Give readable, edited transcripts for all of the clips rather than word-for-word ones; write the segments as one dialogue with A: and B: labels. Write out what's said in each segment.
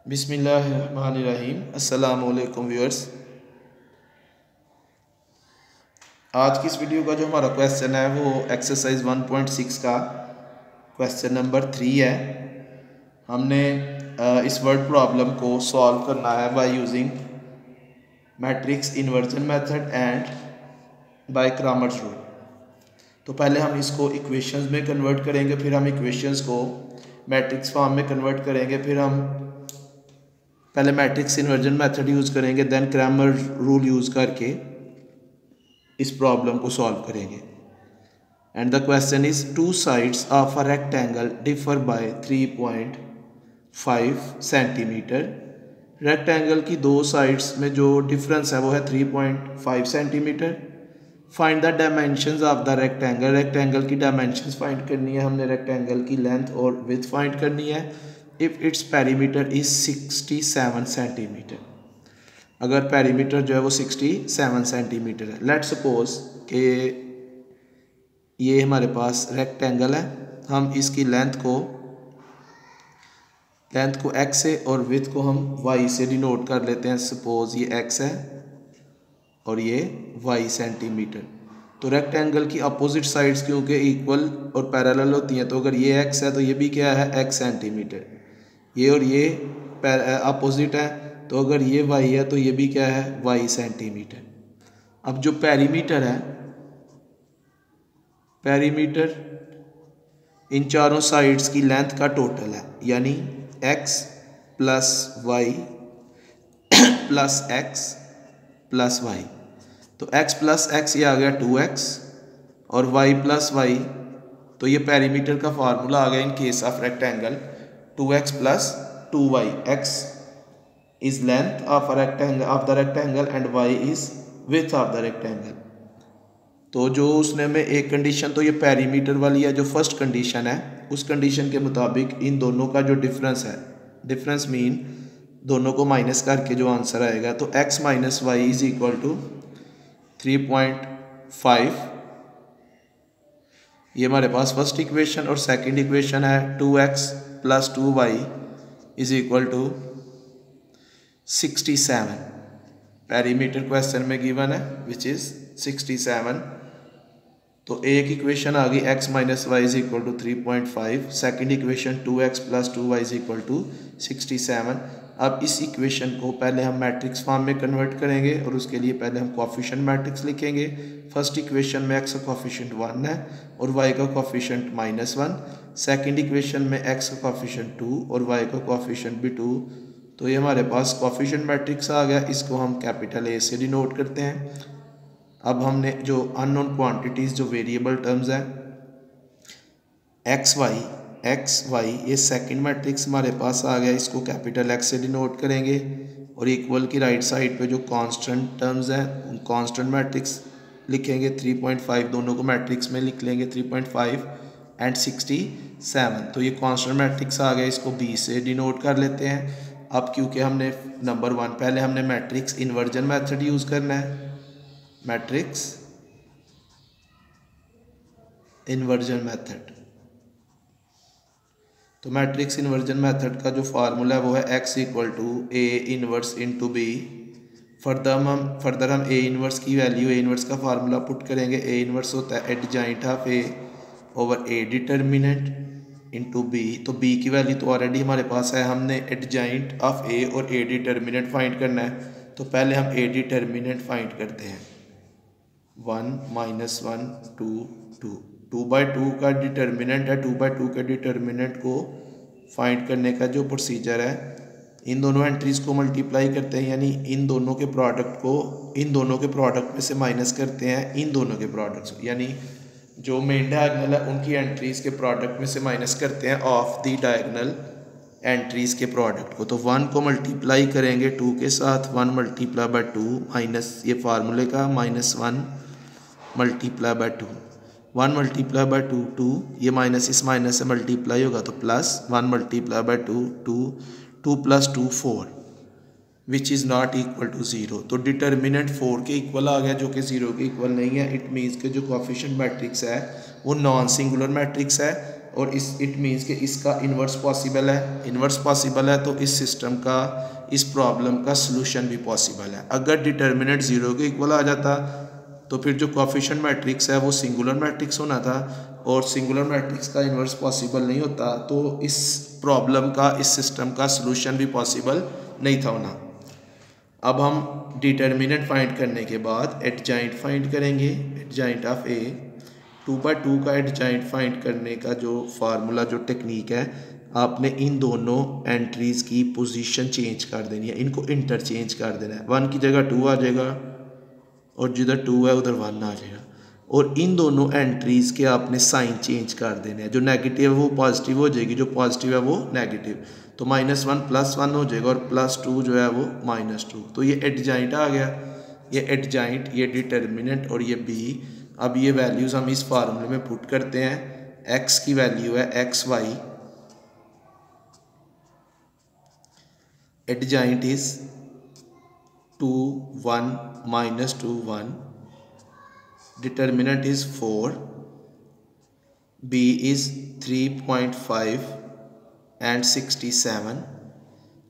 A: बिस्मिल्लाहिर्रहमानिर्रहीम। अस्सलामुअलैकुम व्यूअर्स। आज की इस वीडियो का जो हमारा क्वेश्चन है वो एक्सरसाइज 1.6 का क्वेश्चन नंबर 3 है। हमने इस वर्ड प्रॉब्लम को सॉल्व करना है by using matrix inversion method and by Cramer's rule. तो पहले हम इसको इक्वेशंस में कन्वर्ट करेंगे, फिर हम इक्वेशंस को मैट्रिक्स फॉर्म में कन्वर्ट करेंगे, फिर हम पहले मैट्रिक्स इन्वर्जन मेथड यूज़ करेंगे, देन क्रैमर रूल यूज़ करके इस प्रॉब्लम को सॉल्व करेंगे। And the question is two sides of a rectangle differ by 3.5 centimetre. Rectangle की दो साइड्स में जो डिफरेंस है वो है 3.5 centimetre. Find the dimensions of the rectangle. Rectangle की डायमेंशंस फाइंड करनी है हमने, रेक्टेंगल की लेंथ और विड्थ फाइंड करनी है। If its perimeter is 67 centimetre, अगर पेरीमीटर जो है वो 67 सेंटीमीटर है। लेट सपोज कि ये हमारे पास रेक्टेंगल है, हम इसकी लेंथ को x से और विड्थ को हम y से डिनोट कर लेते हैं। सपोज ये x है और ये y सेंटीमीटर। तो रेक्टेंगल की अपोजिट साइड्स क्योंकि इक्वल और पैरेलल होती हैं, तो अगर ये x है तो ये भी क्या है, x सेंटीमीटर। ये और ये अपोजिट है, तो अगर ये y है तो ये भी क्या है, y सेंटीमीटर। अब जो पेरीमीटर है, पेरीमीटर इन चारों साइड्स की लेंथ का टोटल है, यानी x plus y plus x plus y. तो x प्लस x ये आ गया 2x और y प्लस वाई, तो ये पेरीमीटर का फार्मूला आ गया in case of rectangle 2x plus 2y। x is length of a rectangle of the rectangle and y is width of the rectangle। तो जो उसने में एक कंडीशन तो ये पेरीमीटर वाली है, जो फर्स्ट कंडीशन है उस कंडीशन के मुताबिक इन दोनों का जो डिफरेंस है, डिफरेंस मीन दोनों को माइनस करके जो आंसर आएगा, तो x minus y is equal to 3.5। ये हमारे पास फर्स्ट इक्वेशन, और सेकंड इक्वेशन है 2x plus 2y is equal to 67। Perimeter question में गिवन है विच इज 67। तो एक इक्वेशन आ गई x minus y is equal to 3.5, second equation 2x plus 2y is equal to 67। अब इस इक्वेशन को पहले हम मैट्रिक्स फॉर्म में कन्वर्ट करेंगे, और उसके लिए पहले हम कोएफिशिएंट मैट्रिक्स लिखेंगे। फर्स्ट इक्वेशन में x का कोएफिशिएंट 1 है और y का कोएफिशिएंट -1। सेकेंड इक्वेशन में x का कोएफिशिएंट 2 और y का कोएफिशिएंट भी 2। तो ये हमारे पास कोएफिशिएंट मैट्रिक्स आ गया, इसको हम कैपिटल A से डिनोट करते हैं। अब हमने जो अननोन क्वांटिटीज़, जो वेरिएबल टर्म्स हैं एक्स वाई, ये सेकंड मैट्रिक्स हमारे पास आ गया, इसको कैपिटल X से डिनोट करेंगे। और इक्वल की राइट साइड पे जो कांस्टेंट टर्म्स हैं उन कांस्टेंट मैट्रिक्स लिखेंगे। 3.5 दोनों को मैट्रिक्स में लिख लेंगे, 3.5 एंड 67। तो ये कांस्टेंट मैट्रिक्स आ गया, इसको B से डिनोट कर लेते हैं। अब क्योंकि हमने नंबर 1 पहले हमने मैट्रिक्स इन्वर्जन मेथड यूज़ करना है, मैट्रिक्स इन्वर्जन मेथड। तो मैट्रिक्स इन्वर्जन मेथड का जो फार्मूला है वो है x equal to A inverse into B. Further हम ए इनवर्स की वैल्यू, ए इनवर्स का फार्मूला पुट करेंगे। ए इनवर्स होता है adjoint of A over A determinant into B. तो बी की वैल्यू तो ऑलरेडी हमारे पास है, हमने एडजॉइंट ऑफ ए और ए डिटर्मिनेंट फाइंड करना है। तो पहले हम ए डिटर्मिनेंट फाइंड करते हैं। 1 -1 2 2 2/2 का डिटर्मिनेंट है। 2/2 के डिटर्मिनेंट को फाइंड करने का जो प्रोसीजर है, इन दोनों एंट्रीज को मल्टीप्लाई करते हैं, यानी इन दोनों के प्रोडक्ट को इन दोनों के प्रोडक्ट में से माइनस करते हैं इन दोनों के प्रोडक्ट्स, यानी जो मेन डायगोनल है उनकी एंट्रीज के प्रोडक्ट में से माइनस करते हैं ऑफ द डायगोनल एंट्रीज के प्रोडक्ट को। तो 1 को मल्टीप्लाई करेंगे 2 के साथ, 1 मल्टीप्लाई बाय 2 माइनस ये फार्मूले का -1 मल्टीप्लाई बाय 2, 1 मल्टीप्लाई बाय 2 2, ये माइनस इस माइनस से मल्टीप्लाई होगा तो प्लस 1 मल्टीप्लाई बाय 2 2, 2 प्लस 2 4 which is not equal to 0। तो डिटर्मिनेंट 4 के इक्वल आ गया, जो कि 0 के इक्वल नहीं है। इट मीन्स के जो कोएफिशिएंट मैट्रिक्स है वो नॉन सिंगुलर मैट्रिक्स है, और इस इट मीन्स कि इसका इन्वर्स पॉसिबल है। इन्वर्स पॉसिबल है तो इस सिस्टम का, इस प्रॉब्लम का सलूशन भी पॉसिबल है। अगर डिटर्मिनेंट 0 के इक्वल आ जाता तो फिर जो कोएफिशिएंट मैट्रिक्स है वो सिंगुलर मैट्रिक्स होना था, और सिंगुलर मैट्रिक्स का इन्वर्स पॉसिबल नहीं होता तो इस प्रॉब्लम का, इस सिस्टम का सलूशन भी पॉसिबल नहीं था होना। अब हम डिटर्मिनेंट फाइंड करने के बाद एडजॉइंट फाइंड करेंगे। एडजॉइंट ऑफ ए, 2/2 का एडजॉइंट फाइंड करने का जो फार्मूला, जो टेक्निक है, आपने इन दोनों एंट्रीज़ की पोजीशन चेंज कर देनी है, इनको इंटरचेंज कर देना है। 1 की जगह 2 आ जाएगा और जिधर 2 है उधर 1 आ जाएगा, और इन दोनों एंट्रीज़ के आपने साइन चेंज कर देने हैं। जो नेगेटिव है वो पॉजिटिव हो जाएगी, जो पॉजिटिव है वो नेगेटिव। तो -1 +1 हो जाएगा और +2 जो है वो -2। तो ये एडजॉइंट आ गया, ये एडजॉइंट, ये डिटर्मिनेंट और ये बी। अब ये वैल्यूज़ हम इस फार्मूले में पुट करते हैं। x की वैल्यू है xy, adjoint is 2 1 -2 1, determinant is 4, b is 3.5 and 67।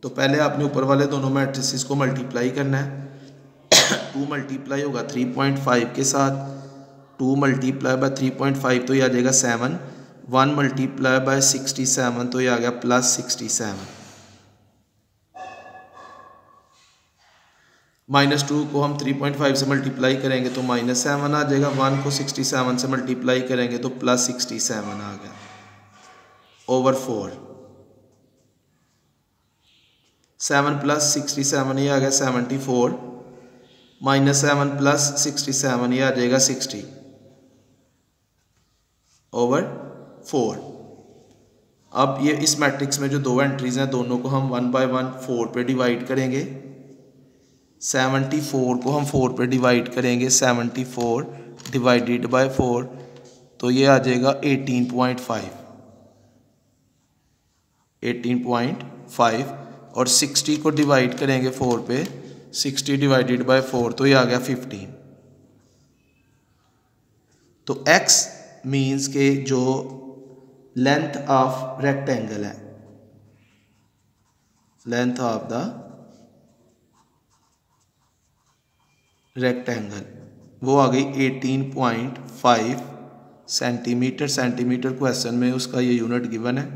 A: तो पहले आपने ऊपर वाले दोनों मैट्रिसेस को मल्टीप्लाई करना है। 2 मल्टीप्लाई होगा 3.5 के साथ, 2 मल्टीप्लाई बाय 3.5 तो ये आ जाएगा 7, 1 मल्टीप्लाई बाय 67 तो ये आ गया +67। -2 को हम 3.5 से मल्टीप्लाई करेंगे तो -7 आ जाएगा, 1 को 67 से मल्टीप्लाई करेंगे तो +67 आ गया ओवर 4। 7 + 67 ये आ गया 74, -7 + 67 ये आ जाएगा 60 ओवर 4। अब ये इस मैट्रिक्स में जो दो एंट्रीज हैं दोनों को हम 1 बाय 1 4 पे डिवाइड करेंगे। 74 को हम 4 पे डिवाइड करेंगे, 74 डिवाइडेड बाय 4 तो ये आ जाएगा 18.5, 18.5। और 60 को डिवाइड करेंगे 4 पे, 60 डिवाइडेड बाय 4 तो ये आ गया 15। तो x मीन्स के जो लेंथ ऑफ रेक्टेंगल है, लेंथ ऑफ द रेक्टेंगल वो आ गई 18.5 सेंटीमीटर। सेंटीमीटर क्वेश्चन में उसका ये यूनिट गिवन है।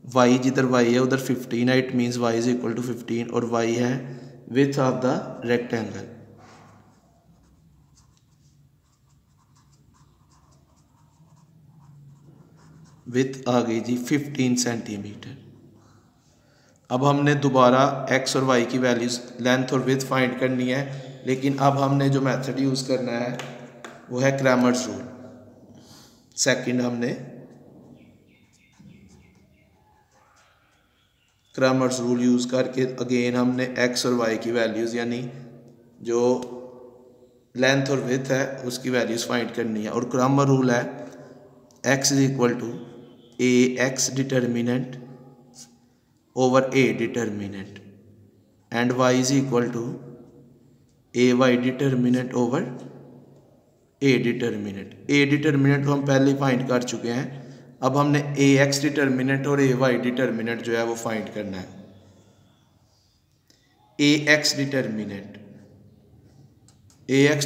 A: y जिधर y है उधर 15 है, it means y is equal to 15, और y है width of the rectangle. Width आ गई जी 15 सेंटीमीटर। अब हमने दोबारा x और y की वैल्यूज, लेंथ और विड्थ फाइंड करनी है, लेकिन अब हमने जो मेथड यूज़ करना है वो है क्रैमर्स रूल। सेकंड हमने क्रैमर्स रूल यूज़ करके अगेन हमने x और y की वैल्यूज़, यानी जो लेंथ और विड्थ है उसकी वैल्यूज़ फाइंड करनी है। और क्रैमर रूल है x is equal to ax determinant over a determinant and y is equal to ay determinant over a determinant. a determinant को हम पहले फाइंड कर चुके हैं, अब हमने ax डिटर्मिनेंट और ay डिटर्मिनेंट जो है वो फाइंड करना है। ax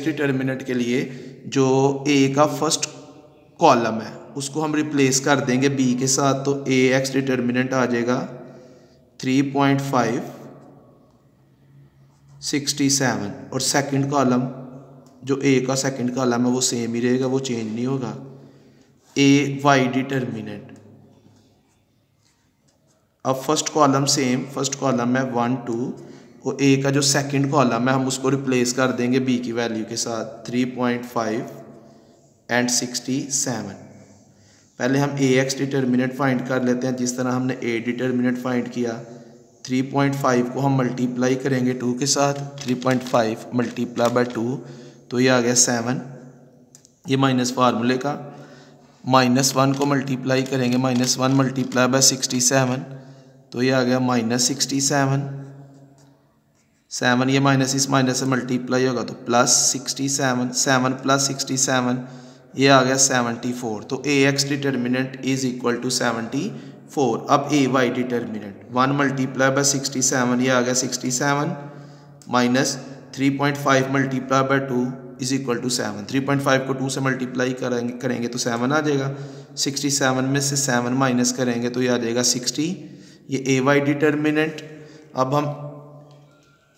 A: डिटर्मिनेंट के लिए जो a का फर्स्ट कॉलम है उसको हम रिप्लेस कर देंगे b के साथ, तो ax डिटर्मिनेंट आ जाएगा 3.5 67, और सेकंड कॉलम जो a का सेकंड कॉलम है वो सेम ही रहेगा, वो चेंज नहीं होगा। ay डिटर्मिनेंट, अब first column same, first column है 1 2, और a का जो सेकंड कॉलम है हम उसको रिप्लेस कर देंगे b की वैल्यू के साथ 3.5 एंड 67। पहले हम ax डिटर्मिनेंट फाइंड कर लेते हैं जिस तरह हमने a डिटर्मिनेंट फाइंड किया। 3.5 को हम मल्टीप्लाई करेंगे 2 के साथ, 3.5 मल्टीप्लाई बाय 2 तो ये आ गया 7, ये माइनस फार्मूले का। -1 को मल्टीप्लाई करेंगे, -1 मल्टीप्लाई बाय 67 तो ये आ गया -67। 7 ये माइनस इस माइनस से मल्टीप्लाई होगा तो +67, 7 + 67 ये आ गया 74। तो A X determinant is equal to 74। अब A Y determinant 1 multiply by 67, ये आ गया 67 minus 3.5 multiply by 2 is equal to 7। 3.5 को 2 से मल्टीप्लाई करेंगे तो 7 आ जाएगा। 67 में से 7 माइनस करेंगे तो ये आ जाएगा 60। ये ए वाई डिटर्मिनेंट। अब हम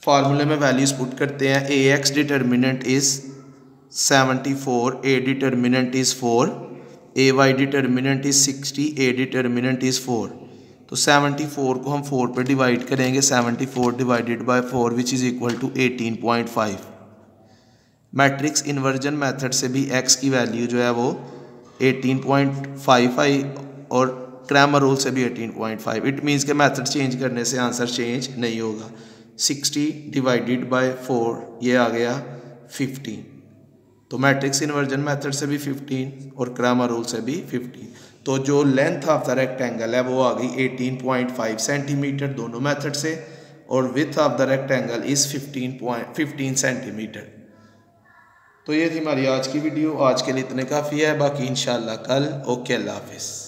A: फार्मूले में वैल्यूज पुट करते हैं। A X determinant is 74, A determinant is 4, A Y determinant is 60, A determinant is 4। तो 74 को हम 4 पे डिवाइड करेंगे। 74 divided by 4 which is equal to 18.5। Matrix inversion method से भी x की वैल्यू जो है वो 18.55 और क्रैमर रूल से भी 18.5। इट मीन्स के मेथड चेंज करने से आंसर चेंज नहीं होगा। 60 डिवाइडेड बाय 4 ये आ गया 15। तो मैट्रिक्स इन्वर्जन मेथड से भी 15 और क्रैमर रूल से भी 15। तो जो लेंथ ऑफ द रेक्टेंगल है वो आ गई 18.5 सेंटीमीटर दोनों मेथड से, और width of the rectangle is 15 centimetre. तो ये थी हमारी आज की वीडियो। आज के लिए इतने काफ़ी है, बाकी इंशाल्लाह कल। ओके, अल्लाह हाफिज़।